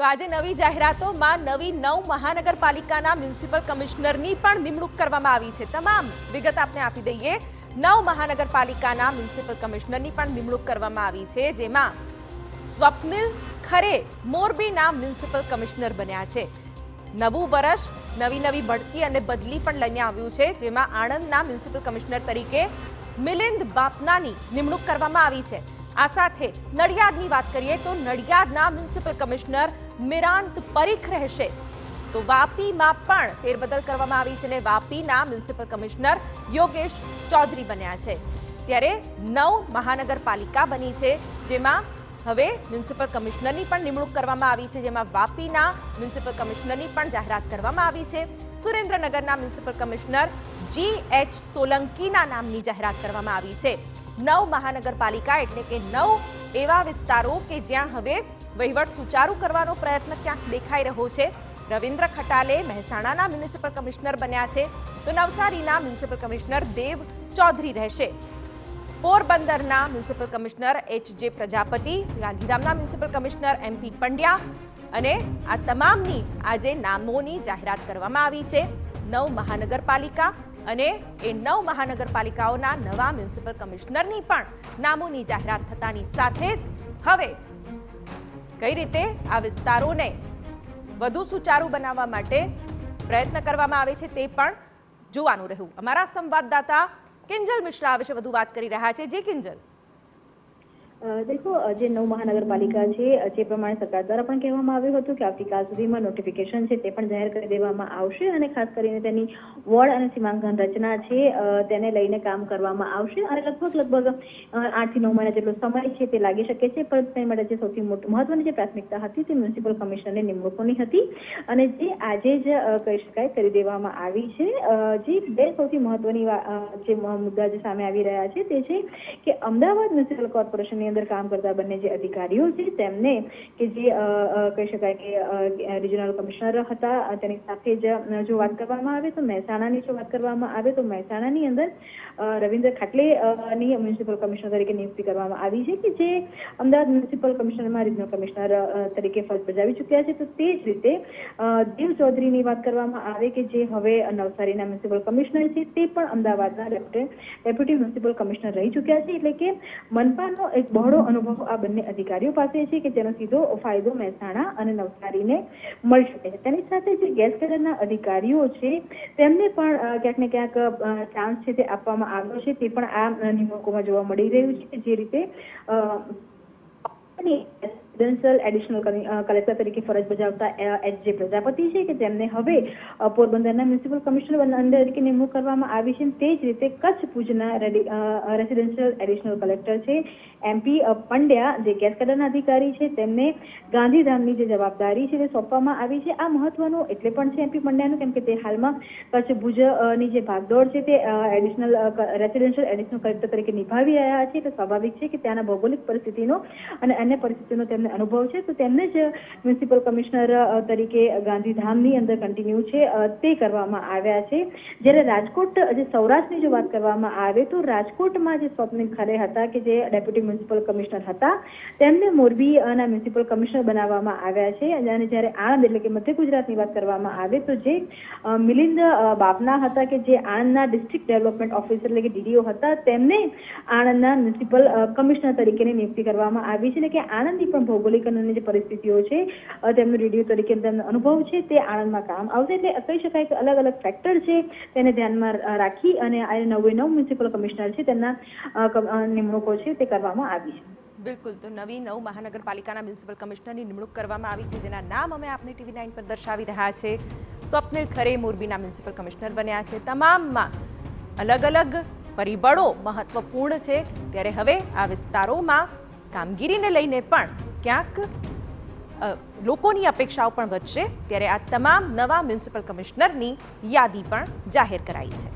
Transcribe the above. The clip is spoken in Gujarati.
આજે નવી જાહેરાતોમાં નવી 9 મહાનગરપાલિકાના મ્યુનિસિપલ કમિશનરની પણ નિમણૂક કરવામાં આવી છે। તમામ વિગત આપને આપી દઈએ। 9 મહાનગરપાલિકાના મ્યુનિસિપલ કમિશનરની પણ નિમણૂક કરવામાં આવી છે, જેમાં સ્વપ્નિલ ખરે મોરબીના મ્યુનિસિપલ કમિશનર બન્યા છે। નવું વર્ષ નવી બઢતી અને બદલી પણ લઈને આવ્યું છે, જેમાં આણંદના મ્યુનિસિપલ કમિશનર તરીકે મિલિંદ બાપનાની નિમણૂક કરવામાં આવી છે। આ સાથે નડિયાદની વાત કરીએ તો નડિયાદના મ્યુનિસિપલ કમિશનર મિરાંત પરીખ રહેશે। તો વાપીમાં પણ ફેરબદલ કરવામાં આવી છે અને વાપીના મ્યુનિસિપલ કમિશનર યોગેશ ચૌધરી બન્યા છે। ત્યારે 9 મહાનગરપાલિકા બની છે, જેમાં હવે મ્યુનિસિપલ કમિશનરની પણ નિમણૂક કરવામાં આવી છે, જેમાં વાપીના મ્યુનિસિપલ કમિશનરની પણ જાહેરાત કરવામાં આવી છે। સુરેન્દ્રનગરના મ્યુનિસિપલ કમિશનર GH સોલંકીના નામની જાહેરાત કરવામાં આવી છે। 9 મહાનગરપાલિકા એટલે કે 9 એવા વિસ્તારો કે જ્યાં હવે વહીવટ સુચારુ કરવાનો પ્રયત્ન ક્યાંક દેખાઈ રહ્યો છે। રવિન્દ્ર ખટાલે મહેસાણાના મ્યુનિસિપલ કમિશનર બન્યા છે, તો નવસારીના મ્યુનિસિપલ કમિશનર દેવ ચૌધરી રહેશે। પોરબંદરના મ્યુનિસિપલ કમિશનર HJ પ્રજાપતિ, ગાંધીધામના મ્યુનિસિપલ કમિશનર MP પંડ્યા અને આ તમામની આજે નામોની જાહેરાત કરવામાં આવી છે। 9 મહાનગરપાલિકા અને એ 9 મહાનગરપાલિકાઓના નવા મ્યુનિસિપલ કમિશનરની પણ નામોની જાહેરાત થતાની સાથે જ હવે કઈ રીતે આ વિસ્તારોને વધુ સુચારુ બનાવવા માટે પ્રયત્ન કરવામાં આવે છે તે પણ જોવાનું રહ્યું। અમારા સંવાદદાતા કિંજલ મિશ્રા આ વિશે વધુ વાત કરી રહ્યા છે। જે કિંજલ, देखो जे 9 महानगरपालिका है जे प्रमाणे सरकार द्वारा पण कहेवामां आव्युं हतुं के आवतीकाल सुधीमां नोटिफिकेशन छे ते पण जाहेर करी देवामां आवशे अने खास करीने तेनी वोर्ड अने सीमांकन रचना छे तेने लईने काम करवामां आवशे अने लगभग 8 થી 9 महीना जेटलो समय छे ते लागी शके छे। पण ते माटे जे सौथी महत्वनी जे प्राथमिकता हती ते म्युनिसिपल कमिशनरनी निमणूकोनी हती अने जे आजे ज कही शकाय करी देवामां आवी छे। जे बे सौथी महत्वनी जे मुद्दा जे सामे आवी रह्या छे ते छे के अमदावाद म्युनिसिपल कोर्पोरेशननी अंदर काम करता बने जे अधिकारीओ छे तेमने के जे कही शकाय के रिजनल कमिश्नर हता तेनी साथे ज जो वात करवामां आवे तो महेसाणानी जो वात करवामां आवे तो महेसाणानी अंदर रविंद्र खाटले नी म्युनिसिपल कमिश्नर तरीके नियुक्ति करवामां आवी छे के जे अमदावाद म्युनिसिपल कमिश्नरमां रिजनल कमिश्नर तरीके फरज बजावी चूक्या छे। तो ते ज रीते देव चौधरीनी वात करवामां आवे के जे हवे नवसारीना म्युनिसिपल कमिश्नर छे ते पण अमदावादना डेप्यूटी म्युनिसिपल कमिश्नर रही चूक्या छे। એટલે કે મનપાનો એક બહોળો અનુભવ આ બંને અધિકારીઓ પાસે છે કે જેનો સીધો ફાયદો મહેસાણા અને નવસારીને મળી શકે છે। તેની સાથે જે ગેસ કેડરના અધિકારીઓ છે તેમને પણ ક્યાંક ને ક્યાંક ચાન્સ છે તે આપવામાં આવ્યો છે, તે પણ આ નિમણૂકોમાં જોવા મળી રહ્યું છે કે જે રીતે રેસિડેન્શિયલ એડિશનલ કલેક્ટર તરીકે ફરજ બજાવતા HJ પ્રજાપતિ છે કે તેમને હવે પોરબંદરના મ્યુનિસિપલ કમિશનર તરીકે નિમણૂક કરવામાં આવી છે। તે જ રીતે કચ્છ ભુજના રેસિડેન્શિયલ એડિશનલ કલેક્ટર છે MP પંડ્યા જે ગેસ કેડરના અધિકારી છે તેમને ગાંધીધામની જે જવાબદારી છે તે સોંપવામાં આવી છે। આ મહત્વનું એટલે પણ છે MP પંડ્યાનું કેમ કે તે હાલમાં કચ્છ ભુજની જે ભાગદોડ છે તે રેસિડેન્શિયલ એડિશનલ કલેક્ટર તરીકે નિભાવી રહ્યા છે। તો સ્વાભાવિક છે કે ત્યાંના ભૌગોલિક પરિસ્થિતિનો અને અન્ય પરિસ્થિતિનો તેમને અનુભવ છે, તો તેમને જ મ્યુનિસિપલ કમિશનર તરીકે ગાંધીધામની અંદર કન્ટિન્યુ છે તે કરવામાં આવ્યા છે। જ્યારે રાજકોટ જે સૌરાષ્ટ્રની જો વાત કરવામાં આવે તો રાજકોટમાં જે સ્વપ્નિલ ખરે હતા કે જે ડેપ્યુટી મ્યુનિસિપલ કમિશનર હતા તેમને મોરબીના મ્યુનિસિપલ કમિશનર બનાવવામાં આવ્યા છે। અને જ્યારે આણંદ એટલે કે મધ્ય ગુજરાતની વાત કરવામાં આવે તો જે મિલિંદ બાપના હતા કે જે આણંદના ડિસ્ટ્રિક્ટ ડેવલપમેન્ટ ઓફિસર એટલે કે DDO હતા તેમને આણંદના મ્યુનિસિપલ કમિશનર તરીકેની નિયુક્તિ કરવામાં આવી છે। એટલે કે આણંદની પણ ભૌગોલિક અને જે પરિસ્થિતિઓ છે તેમનું DDO તરીકે તેમનો અનુભવ છે તે આણંદમાં કામ આવશે। એટલે કહી શકાય કે અલગ અલગ ફેક્ટર છે તેને ધ્યાનમાં રાખી અને આ 9 મ્યુનિસિપલ કમિશનર છે તેમના નિમણૂકો છે તે કરવામાં આવી છે। બિલકુલ, તો નવી 9 મહાનગરપાલિકાના મ્યુનિસિપલ કમિશનરની નિમણૂક કરવામાં આવી છે, જેના નામ અમે આપને TV9 પર દર્શાવી રહ્યા છે। સ્વપ્નિલ ખરે મોરબીના મ્યુનિસિપલ કમિશનર બન્યા છે। તમામમાં અલગ અલગ પરિબળો મહત્વપૂર્ણ છે, ત્યારે હવે આ વિસ્તારોમાં કામગીરીને લઈને પણ ક્યાંક લોકોની અપેક્ષાઓ પણ વધશે। ત્યારે આ તમામ નવા મ્યુનિસિપલ કમિશનરની યાદી પણ જાહેર કરાઈ છે।